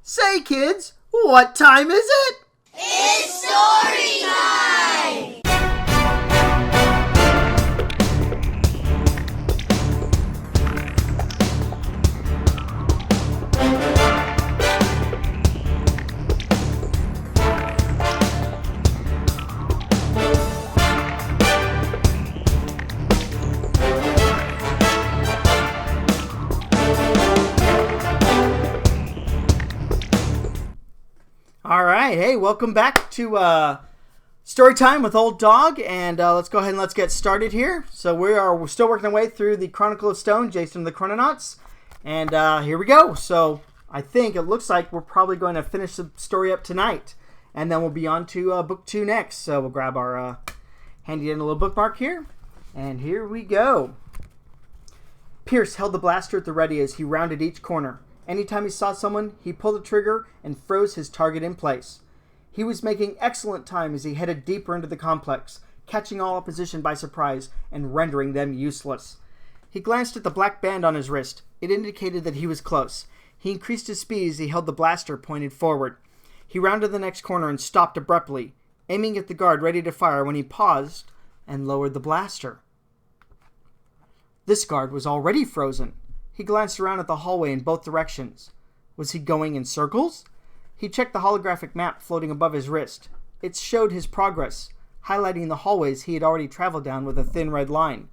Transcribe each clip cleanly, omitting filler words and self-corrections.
Say, kids, what time is it? It's story time! All right, hey, welcome back to Story Time with Old Dog, and let's go ahead and let's get started here. So we're still working our way through the Chronicle of Stone, Jason and the Chrononauts, and here we go. So I think it looks like we're probably going to finish the story up tonight, and then we'll be on to book 2 next. So we'll grab our handy in a little bookmark here, and here we go. Pierce held the blaster at the ready as he rounded each corner. Anytime he saw someone, he pulled the trigger and froze his target in place. He was making excellent time as he headed deeper into the complex, catching all opposition by surprise and rendering them useless. He glanced at the black band on his wrist. It indicated that he was close. He increased his speed as he held the blaster pointed forward. He rounded the next corner and stopped abruptly, aiming at the guard ready to fire when he paused and lowered the blaster. This guard was already frozen. He glanced around at the hallway in both directions. Was he going in circles? He checked the holographic map floating above his wrist. It showed his progress, highlighting the hallways he had already traveled down with a thin red line.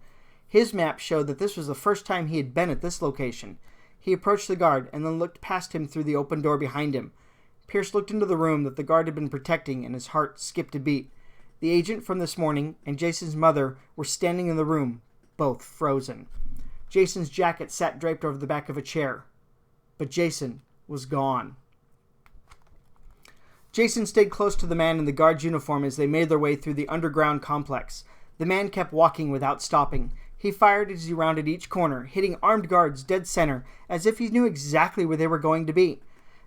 His map showed that this was the first time he had been at this location. He approached the guard and then looked past him through the open door behind him. Pierce looked into the room that the guard had been protecting, and his heart skipped a beat. The agent from this morning and Jason's mother were standing in the room, both frozen. Jason's jacket sat draped over the back of a chair. But Jason was gone. Jason stayed close to the man in the guard's uniform as they made their way through the underground complex. The man kept walking without stopping. He fired as he rounded each corner, hitting armed guards dead center, as if he knew exactly where they were going to be.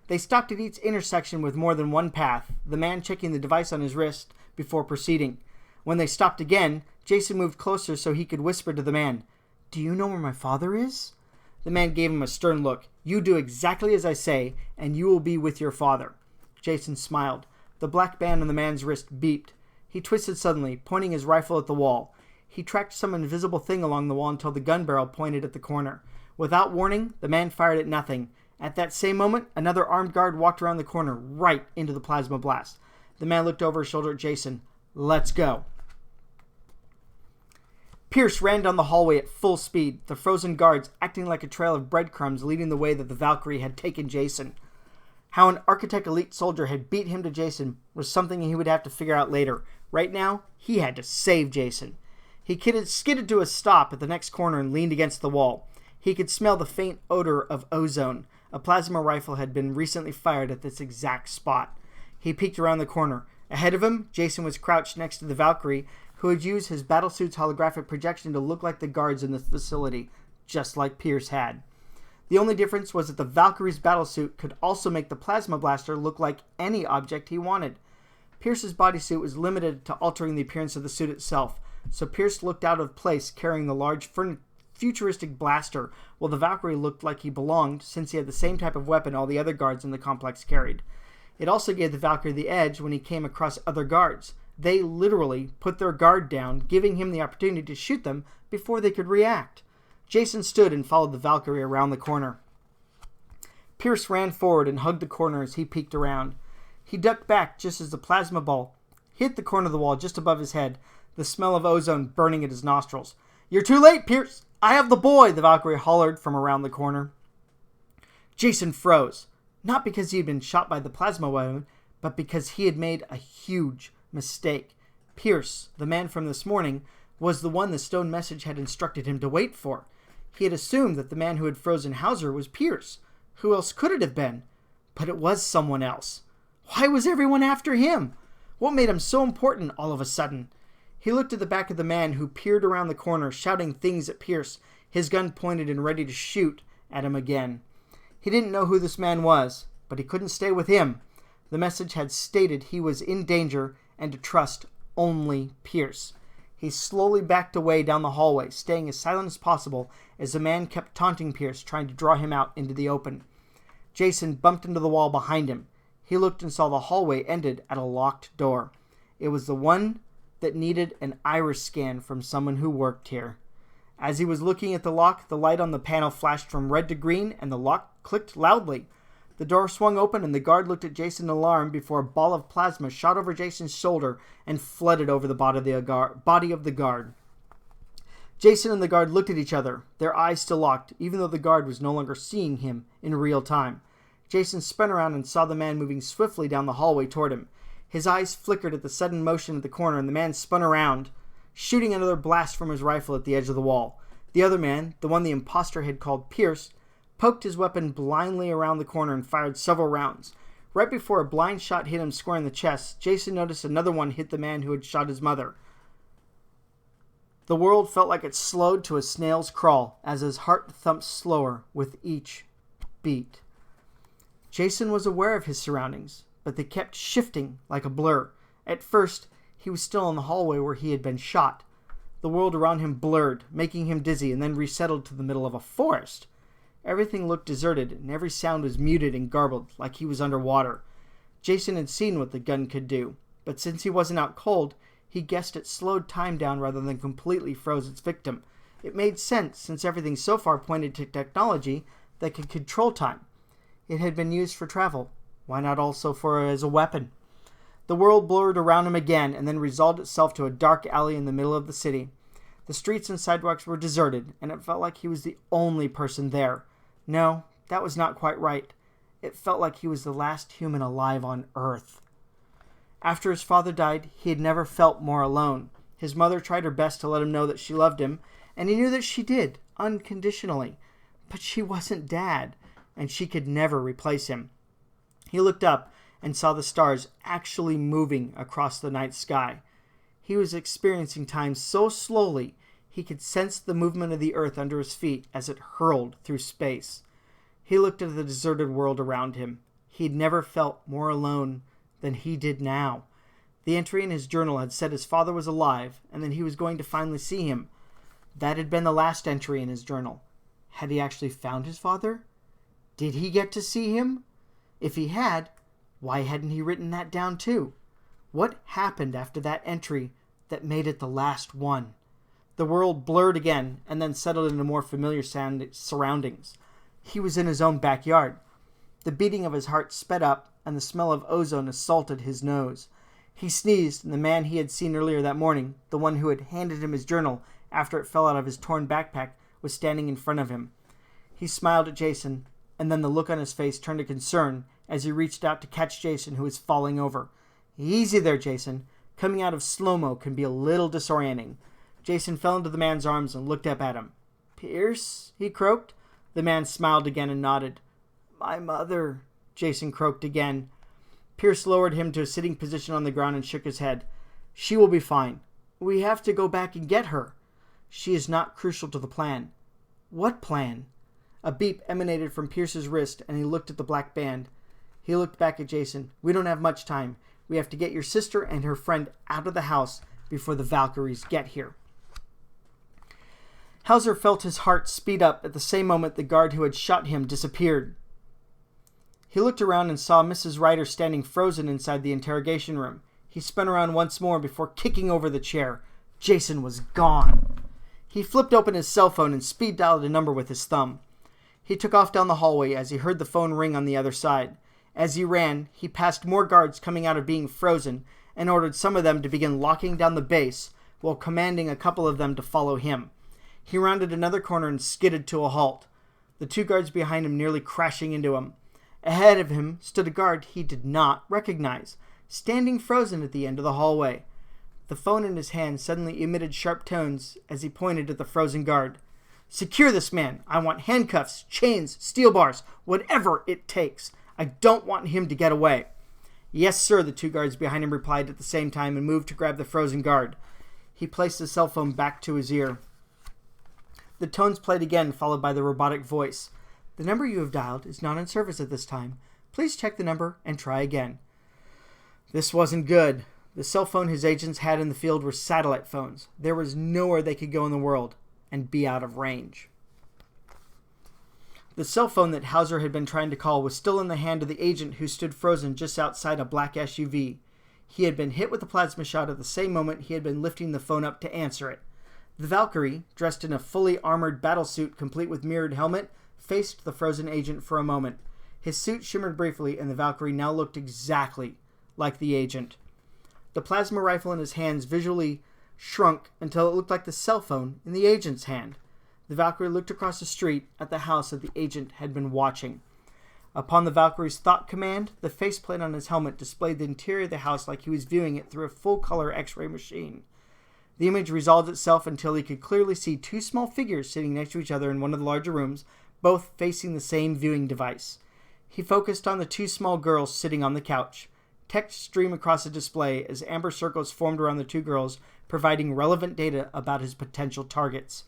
They stopped at each intersection with more than one path, the man checking the device on his wrist before proceeding. When they stopped again, Jason moved closer so he could whisper to the man, "Do you know where my father is?" The man gave him a stern look. "You do exactly as I say, and you will be with your father." Jason smiled. The black band on the man's wrist beeped. He twisted suddenly, pointing his rifle at the wall. He tracked some invisible thing along the wall until the gun barrel pointed at the corner. Without warning, the man fired at nothing. At that same moment, another armed guard walked around the corner, right into the plasma blast. The man looked over his shoulder at Jason. "Let's go." Pierce ran down the hallway at full speed, the frozen guards acting like a trail of breadcrumbs leading the way that the Valkyrie had taken Jason. How an Architect Elite soldier had beat him to Jason was something he would have to figure out later. Right now, he had to save Jason. He skidded to a stop at the next corner and leaned against the wall. He could smell the faint odor of ozone. A plasma rifle had been recently fired at this exact spot. He peeked around the corner. Ahead of him, Jason was crouched next to the Valkyrie, who had used his battlesuit's holographic projection to look like the guards in the facility, just like Pierce had. The only difference was that the Valkyrie's battlesuit could also make the plasma blaster look like any object he wanted. Pierce's bodysuit was limited to altering the appearance of the suit itself, so Pierce looked out of place carrying the large futuristic blaster, while the Valkyrie looked like he belonged since he had the same type of weapon all the other guards in the complex carried. It also gave the Valkyrie the edge when he came across other guards. They literally put their guard down, giving him the opportunity to shoot them before they could react. Jason stood and followed the Valkyrie around the corner. Pierce ran forward and hugged the corner as he peeked around. He ducked back just as the plasma ball hit the corner of the wall just above his head, the smell of ozone burning at his nostrils. "You're too late, Pierce! I have the boy!" the Valkyrie hollered from around the corner. Jason froze, not because he had been shot by the plasma weapon, but because he had made a huge mistake. Pierce, the man from this morning, was the one the stone message had instructed him to wait for. He had assumed that the man who had frozen Hauser was Pierce. Who else could it have been? But it was someone else. Why was everyone after him? What made him so important all of a sudden? He looked at the back of the man who peered around the corner, shouting things at Pierce, his gun pointed and ready to shoot at him again. He didn't know who this man was, but he couldn't stay with him. The message had stated he was in danger and to trust only Pierce. He slowly backed away down the hallway, staying as silent as possible as the man kept taunting Pierce, trying to draw him out into the open. Jason bumped into the wall behind him. He looked and saw the hallway ended at a locked door. It was the one that needed an iris scan from someone who worked here. As he was looking at the lock, the light on the panel flashed from red to green, and the lock clicked loudly. The door swung open, and the guard looked at Jason in alarm before a ball of plasma shot over Jason's shoulder and flooded over the body of the guard. Jason and the guard looked at each other, their eyes still locked, even though the guard was no longer seeing him in real time. Jason spun around and saw the man moving swiftly down the hallway toward him. His eyes flickered at the sudden motion at the corner, and the man spun around, shooting another blast from his rifle at the edge of the wall. The other man, the one the imposter had called Pierce, poked his weapon blindly around the corner and fired several rounds. Right before a blind shot hit him square in the chest, Jason noticed another one hit the man who had shot his mother. The world felt like it slowed to a snail's crawl as his heart thumped slower with each beat. Jason was aware of his surroundings, but they kept shifting like a blur. At first, he was still in the hallway where he had been shot. The world around him blurred, making him dizzy, and then resettled to the middle of a forest. Everything looked deserted, and every sound was muted and garbled, like he was underwater. Jason had seen what the gun could do, but since he wasn't out cold, he guessed it slowed time down rather than completely froze its victim. It made sense, since everything so far pointed to technology that could control time. It had been used for travel. Why not also as a weapon? The world blurred around him again, and then resolved itself to a dark alley in the middle of the city. The streets and sidewalks were deserted, and it felt like he was the only person there. No, that was not quite right. It felt like he was the last human alive on Earth. After his father died, he had never felt more alone. His mother tried her best to let him know that she loved him, and he knew that she did, unconditionally. But she wasn't Dad, and she could never replace him. He looked up and saw the stars actually moving across the night sky. He was experiencing time so slowly, he could sense the movement of the earth under his feet as it hurled through space. He looked at the deserted world around him. He'd never felt more alone than he did now. The entry in his journal had said his father was alive and that he was going to finally see him. That had been the last entry in his journal. Had he actually found his father? Did he get to see him? If he had, why hadn't he written that down too? What happened after that entry that made it the last one? The world blurred again and then settled into more familiar surroundings. He was in his own backyard. The beating of his heart sped up, and the smell of ozone assaulted his nose. He sneezed, and the man he had seen earlier that morning, the one who had handed him his journal after it fell out of his torn backpack, was standing in front of him. He smiled at Jason, and then the look on his face turned to concern as he reached out to catch Jason, who was falling over. Easy there, Jason. Coming out of slow-mo can be a little disorienting. Jason fell into the man's arms and looked up at him. Pierce? He croaked. The man smiled again and nodded. My mother, Jason croaked again. Pierce lowered him to a sitting position on the ground and shook his head. She will be fine. We have to go back and get her. She is not crucial to the plan. What plan? A beep emanated from Pierce's wrist, and he looked at the black band. He looked back at Jason. We don't have much time. We have to get your sister and her friend out of the house before the Valkyries get here. Hauser felt his heart speed up at the same moment the guard who had shot him disappeared. He looked around and saw Mrs. Ryder standing frozen inside the interrogation room. He spun around once more before kicking over the chair. Jason was gone. He flipped open his cell phone and speed dialed a number with his thumb. He took off down the hallway as he heard the phone ring on the other side. As he ran, he passed more guards coming out of being frozen and ordered some of them to begin locking down the base while commanding a couple of them to follow him. He rounded another corner and skidded to a halt, the two guards behind him nearly crashing into him. Ahead of him stood a guard he did not recognize, standing frozen at the end of the hallway. The phone in his hand suddenly emitted sharp tones as he pointed at the frozen guard. Secure this man. I want handcuffs, chains, steel bars, whatever it takes. I don't want him to get away. Yes, sir, the two guards behind him replied at the same time and moved to grab the frozen guard. He placed the cell phone back to his ear. The tones played again, followed by the robotic voice. The number you have dialed is not in service at this time. Please check the number and try again. This wasn't good. The cell phone his agents had in the field were satellite phones. There was nowhere they could go in the world and be out of range. The cell phone that Hauser had been trying to call was still in the hand of the agent who stood frozen just outside a black SUV. He had been hit with a plasma shot at the same moment he had been lifting the phone up to answer it. The Valkyrie, dressed in a fully armored battlesuit complete with mirrored helmet, faced the frozen agent for a moment. His suit shimmered briefly, and the Valkyrie now looked exactly like the agent. The plasma rifle in his hands visually shrunk until it looked like the cell phone in the agent's hand. The Valkyrie looked across the street at the house that the agent had been watching. Upon the Valkyrie's thought command, the faceplate on his helmet displayed the interior of the house like he was viewing it through a full-color X-ray machine. The image resolved itself until he could clearly see two small figures sitting next to each other in one of the larger rooms, both facing the same viewing device. He focused on the two small girls sitting on the couch. Text streamed across the display as amber circles formed around the two girls, providing relevant data about his potential targets.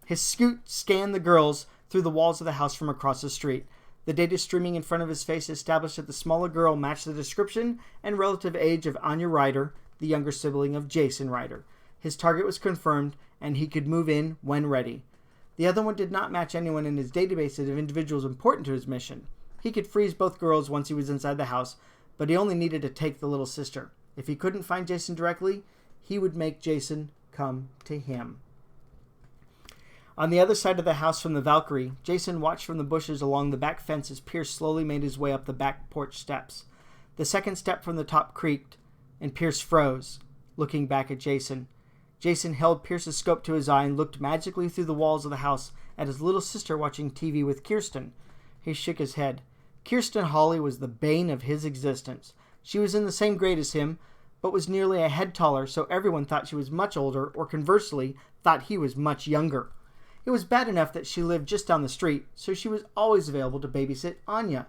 His scoot scanned the girls through the walls of the house from across the street. The data streaming in front of his face established that the smaller girl matched the description and relative age of Anya Ryder, the younger sibling of Jason Ryder. His target was confirmed, and he could move in when ready. The other one did not match anyone in his database of individuals important to his mission. He could freeze both girls once he was inside the house, but he only needed to take the little sister. If he couldn't find Jason directly, he would make Jason come to him. On the other side of the house from the Valkyrie, Jason watched from the bushes along the back fence as Pierce slowly made his way up the back porch steps. The second step from the top creaked, and Pierce froze, looking back at Jason. Jason held Pierce's scope to his eye and looked magically through the walls of the house at his little sister watching TV with Kirsten. He shook his head. Kirsten Hawley was the bane of his existence. She was in the same grade as him, but was nearly a head taller, so everyone thought she was much older, or conversely, thought he was much younger. It was bad enough that she lived just down the street, so she was always available to babysit Anya.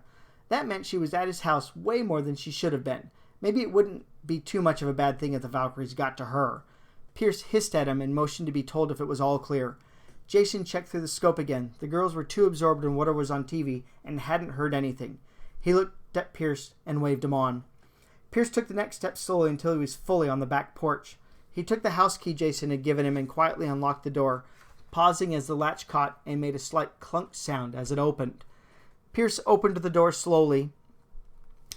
That meant she was at his house way more than she should have been. Maybe it wouldn't be too much of a bad thing if the Valkyries got to her. Pierce hissed at him and motioned to be told if it was all clear. Jason checked through the scope again. The girls were too absorbed in whatever was on TV and hadn't heard anything. He looked at Pierce and waved him on. Pierce took the next step slowly until he was fully on the back porch. He took the house key Jason had given him and quietly unlocked the door, pausing as the latch caught and made a slight clunk sound as it opened. Pierce opened the door slowly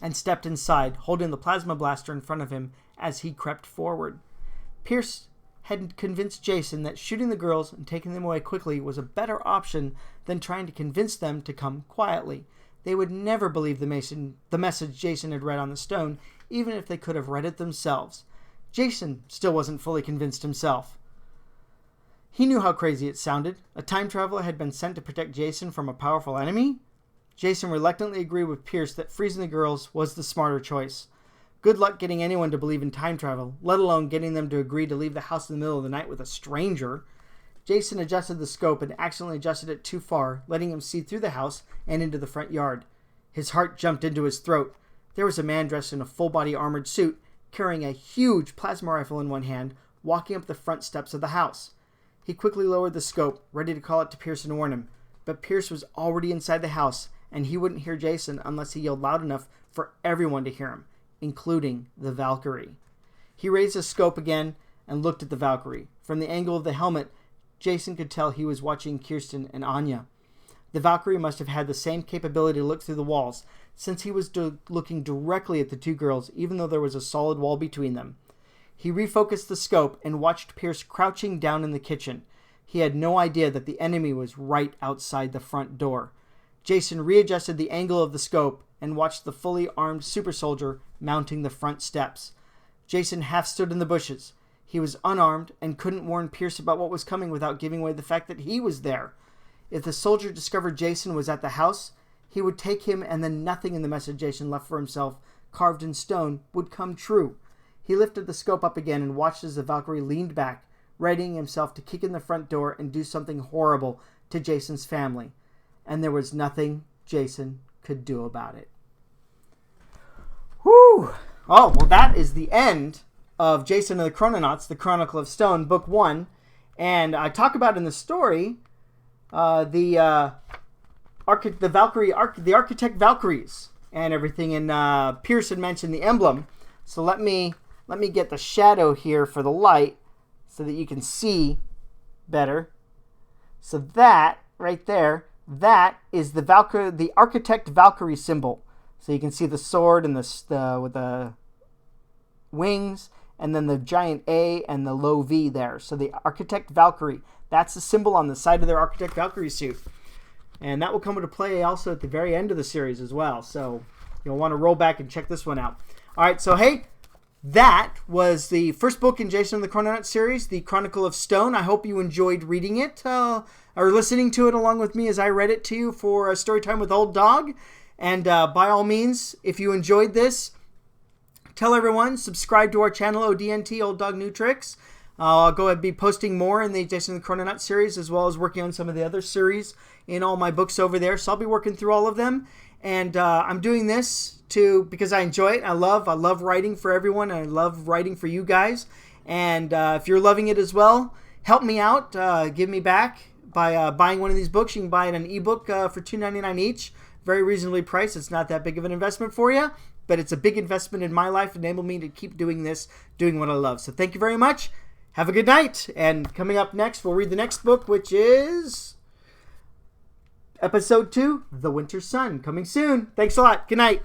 and stepped inside, holding the plasma blaster in front of him as he crept forward. Pierce had convinced Jason that shooting the girls and taking them away quickly was a better option than trying to convince them to come quietly. They would never believe the message Jason had read on the stone, even if they could have read it themselves. Jason still wasn't fully convinced himself. He knew how crazy it sounded. A time traveler had been sent to protect Jason from a powerful enemy? Jason reluctantly agreed with Pierce that freezing the girls was the smarter choice. Good luck getting anyone to believe in time travel, let alone getting them to agree to leave the house in the middle of the night with a stranger. Jason adjusted the scope and accidentally adjusted it too far, letting him see through the house and into the front yard. His heart jumped into his throat. There was a man dressed in a full-body armored suit, carrying a huge plasma rifle in one hand, walking up the front steps of the house. He quickly lowered the scope, ready to call it to Pierce and warn him. But Pierce was already inside the house, and he wouldn't hear Jason unless he yelled loud enough for everyone to hear him, including the Valkyrie. He raised his scope again and looked at the Valkyrie. From the angle of the helmet, Jason could tell he was watching Kirsten and Anya. The Valkyrie must have had the same capability to look through the walls, since he was looking directly at the two girls, even though there was a solid wall between them. He refocused the scope and watched Pierce crouching down in the kitchen. He had no idea that the enemy was right outside the front door. Jason readjusted the angle of the scope and watched the fully armed super soldier mounting the front steps. Jason half stood in the bushes. He was unarmed and couldn't warn Pierce about what was coming without giving away the fact that he was there. If the soldier discovered Jason was at the house, he would take him, and then nothing in the message Jason left for himself, carved in stone, would come true. He lifted the scope up again and watched as the Valkyrie leaned back, readying himself to kick in the front door and do something horrible to Jason's family. And there was nothing Jason could do about it. Whew! Oh, well, that is the end of Jason and the Chrononauts, the Chronicle of Stone, Book 1. And I talk about in the story the architect Valkyries and everything. And Pierce had mentioned the emblem. So let me get the shadow here for the light so that you can see better. So that right there, that is the Architect Valkyrie symbol. So you can see the sword and the with the wings, and then the giant A and the low V there. So the Architect Valkyrie, that's the symbol on the side of their Architect Valkyrie suit. And that will come into play also at the very end of the series as well. So you'll want to roll back and check this one out. All right, so hey, that was the first book in Jason and the Chrononauts series, the Chronicle of Stone. I hope you enjoyed reading it or listening to it along with me as I read it to you for a story time with Old Dog. And by all means, if you enjoyed this, tell everyone, subscribe to our channel, ODNT, Old Dog New Tricks. I'll go ahead and be posting more in the Jason and the Chrononauts series, as well as working on some of the other series in all my books over there. So I'll be working through all of them. And I'm doing this because I enjoy it. I love writing for everyone. And I love writing for you guys. And if you're loving it as well, help me out. Give me back by buying one of these books. You can buy it an ebook for $2.99 each. Very reasonably priced. It's not that big of an investment for you, but it's a big investment in my life. Enable me to keep doing this, doing what I love. So thank you very much. Have a good night. And coming up next, we'll read the next book, which is Episode 2, The Winter Sun. Coming soon. Thanks a lot. Good night.